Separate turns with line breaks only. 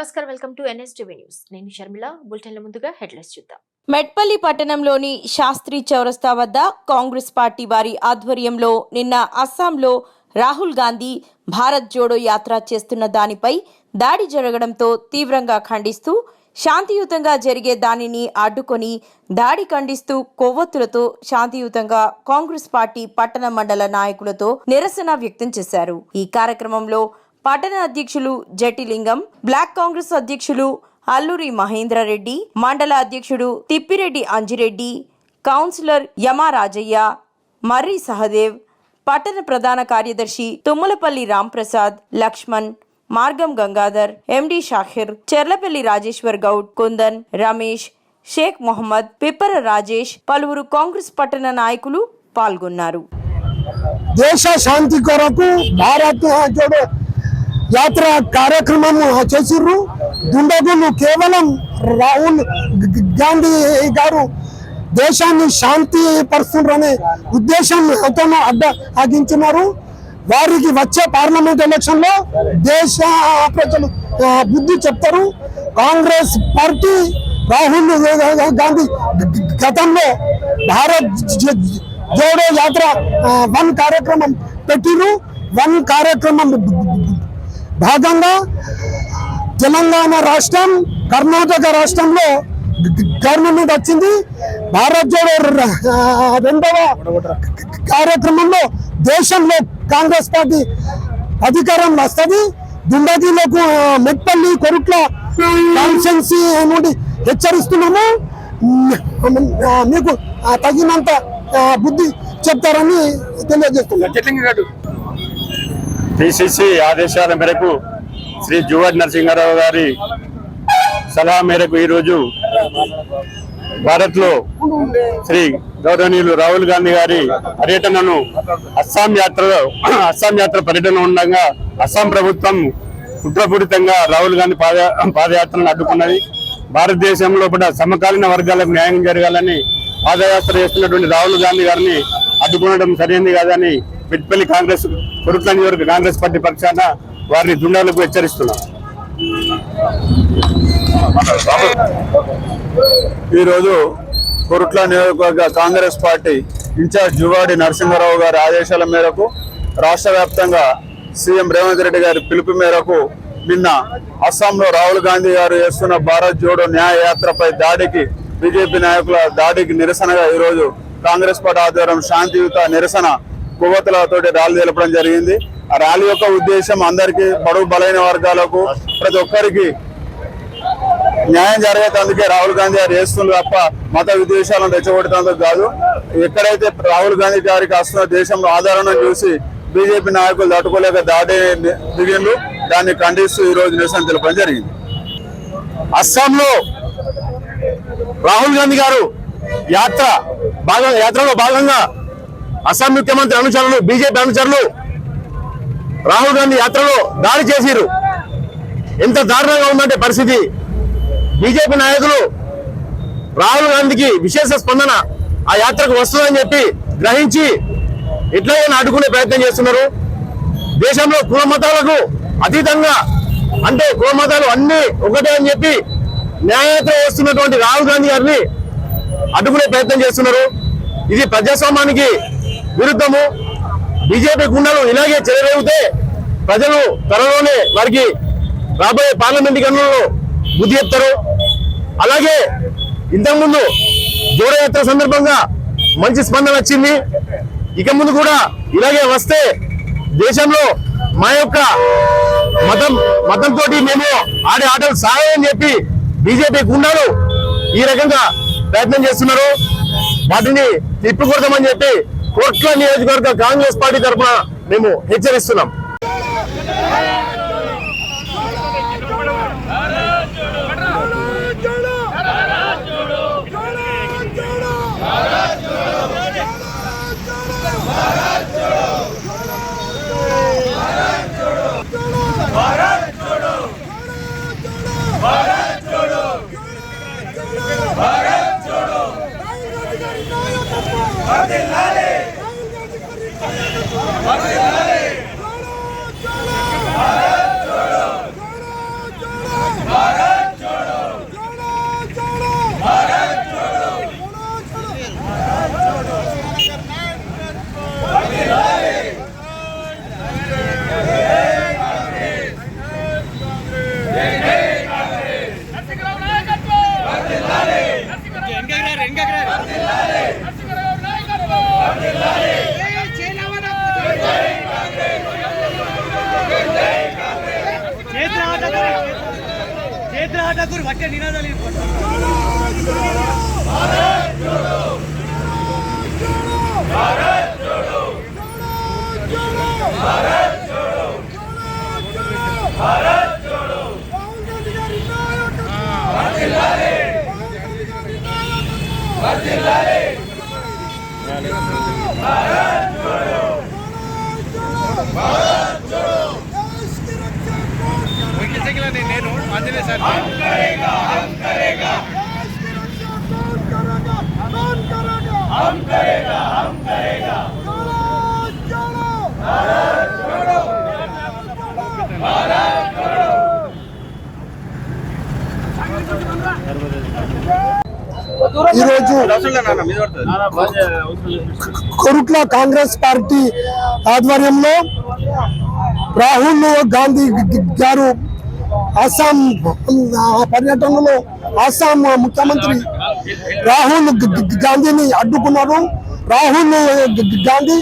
నమస్కారం, welcome to NSTV news. నేను షర్మిల. బులెటిన్ల ముందుగా హెడ్లైన్స్ చూద్దాం.
మెట్పల్లి పట్టణంలోని శాస్త్రి చౌరస్తా వద్ద కాంగ్రెస్ పార్టీ వారి ఆధ్వర్యంలో నిన్న అస్సాంలో రాహుల్ గాంధీ భారత్ జోడో యాత్ర చేస్తున్న దానిపై దాడి జరగడంతో తీవ్రంగా ఖండిస్తూ శాంతియుతంగా జరిగే దానిని అడ్డుకొని దాడి ఖండిస్తూ కొవ్వొత్తులతో శాంతియుతంగా కాంగ్రెస్ పార్టీ పట్టణ మండల నాయకులతో నిరసన వ్యక్తం చేశారు. ఈ కార్యక్రమంలో పట్టణ అధ్యక్షులు జటిలింగం, బ్లాక్ కాంగ్రెస్ అధ్యక్షులు అల్లూరి మహేంద్రారెడ్డి, మండల అధ్యక్షుడు తిప్పిరెడ్డి అంజిరెడ్డి, కౌన్సిలర్ యమారాజయ్య, మర్రి సహదేవ్, పట్టణ ప్రధాన కార్యదర్శి తుమ్మలపల్లి రాంప్రసాద్, లక్ష్మణ్, మార్గం గంగాధర్, ఎండి షాహిర్, చెర్లపల్లి రాజేశ్వర్ గౌడ్, కుందన్, రమేష్, షేక్ మొహమ్మద్, పిప్పర రాజేష్, పలువురు కాంగ్రెస్ పట్టణ నాయకులు పాల్గొన్నారు.
దేశ శాంతి కొరకు భారత్ జోడో యాత్ర కార్యక్రమం చేసిర్రు. దుండగులు కేవలం రాహుల్ గాంధీ గారు దేశాన్ని శాంతి పరుస్తుండ్రనే ఉద్దేశంతో ఆగించినారు. వారికి వచ్చే పార్లమెంట్ ఎలక్షన్ లో దేశ ప్రజలు బుద్ధి చెప్తారు. కాంగ్రెస్ పార్టీ రాహుల్ గాంధీ గతంలో భారత్ జోడో యాత్ర 1 కార్యక్రమం పెట్టిరు. 1 కార్యక్రమం భాగంగా తెలంగాణ రాష్ట్రం, కర్ణాటక రాష్ట్రంలో గవర్నమెంట్ వచ్చింది. భారత్ జోడో 2వ కార్యక్రమంలో దేశంలో కాంగ్రెస్ పార్టీ అధికారం వస్తుంది. దుండగిలకు మెట్పల్లి కొరుట్ల కాన్స్టిట్యున్సీ నుండి హెచ్చరిస్తున్నాము. మీకు తగినంత బుద్ధి చెప్తారని తెలియజేస్తున్నారు.
పిసిసి ఆదేశాల మేరకు శ్రీ జువాడి నరసింహారావు గారి సలహా మేరకు ఈరోజు భారత్లో శ్రీ గౌరవనీయులు రాహుల్ గాంధీ గారి పర్యటనను అస్సాం యాత్ర పర్యటన ఉండగా అస్సాం ప్రభుత్వం కుట్రపూరితంగా రాహుల్ గాంధీ పాదయాత్రను అడ్డుకున్నది. భారతదేశంలో కూడా సమకాలీన వర్గాలకు న్యాయం జరగాలని పాదయాత్ర చేస్తున్నటువంటి రాహుల్ గాంధీ గారిని అడ్డుకునడం సరైనది కాదని మెట్పల్లి కొరుట్ల నియోజకవర్గ కాంగ్రెస్ పార్టీ పక్షాన వారిని దుండాలకు హెచ్చరిస్తున్నాం.
ఈరోజు కొరుట్ల నియోజకవర్గ కాంగ్రెస్ పార్టీ ఇన్ఛార్జ్ జువాడి నరసింహారావు గారి ఆదేశాల మేరకు రాష్ట్ర వ్యాప్తంగా సీఎం రేవంత్ రెడ్డి గారి పిలుపు మేరకు నిన్న అస్సాంలో రాహుల్ గాంధీ గారు చేస్తున్న భారత్ జోడో న్యాయ యాత్రపై దాడికి, బీజేపీ నాయకుల దాడికి నిరసనగా ఈరోజు కాంగ్రెస్ పార్టీ ఆధ్వర్యం శాంతియుత నిరసన కొవ్వొత్తులతోటి ర్యాలీ తెలపడం జరిగింది. ఆ ర్యాలీ యొక్క ఉద్దేశం అందరికీ, బడుగు బలైన వర్గాలకు, ప్రతి ఒక్కరికి న్యాయం జరిగేందుకే రాహుల్ గాంధీ గారు చేస్తున్నారు తప్ప మత విద్వేషాలను రెచ్చగొట్టేందుకు కాదు. ఎక్కడైతే రాహుల్ గాంధీ గారికి వస్తున్న దేశంలో ఆధారాన్ని చూసి బీజేపీ నాయకులు తట్టుకోలేక దాడి దిగిండ్రు. దాన్ని ఖండిస్తూ ఈ రోజు నిరసన తెలపడం జరిగింది.
అస్సాంలో రాహుల్ గాంధీ గారు యాత్రలో భాగంగా అస్సాం ముఖ్యమంత్రి అనుచరులు, బీజేపీ అనుచరులు రాహుల్ గాంధీ యాత్రలో దాడి చేసిరు. ఎంత దారుణంగా ఉందంటే పరిస్థితి. బీజేపీ నాయకులు రాహుల్ గాంధీకి విశేష స్పందన ఆ యాత్రకు వస్తుందని చెప్పి గ్రహించి ఎట్లయినా అడ్డుకునే ప్రయత్నం చేస్తున్నారు. దేశంలో కుల మతాలకు అతీతంగా, అంటే కుల మతాలు అన్ని ఒకటే అని చెప్పి న్యాయయాత్ర వస్తున్నటువంటి రాహుల్ గాంధీ గారిని అడ్డుకునే ప్రయత్నం చేస్తున్నారు. ఇది ప్రజాస్వామ్యానికి విరుద్ధము. బీజేపీ గుండాలు ఇలాగే చెలరేగితే ప్రజలు త్వరలోనే వారికి రాబోయే పార్లమెంట్ ఎన్నికల్లో బుద్ధి చెప్తారు. అలాగే ఇంతకుముందు జోడో యాత్ర సందర్భంగా మంచి స్పందన వచ్చింది. ఇక ముందు కూడా ఇలాగే వస్తే దేశంలో మా యొక్క మతంతో మేము ఆడే ఆటలు సాగని చెప్పి బీజేపీ గుండాలు ఈ రకంగా ప్రయత్నం చేస్తున్నారు. వాటిని తిప్పికొడతామని చెప్పి కొట్ల నియోజకవర్గ కాంగ్రెస్ పార్టీ తరఫున మేము హెచ్చరిస్తున్నాం.
నేను ఆంజనేయ సార్
ఈరోజు కొరుట్ల కాంగ్రెస్ పార్టీ ఆధ్వర్యంలో రాహుల్ గాంధీ గారు అస్సాం పర్యటనలో అస్సాం ముఖ్యమంత్రి రాహుల్ గాంధీని అడ్డుకున్నారు. రాహుల్ గాంధీ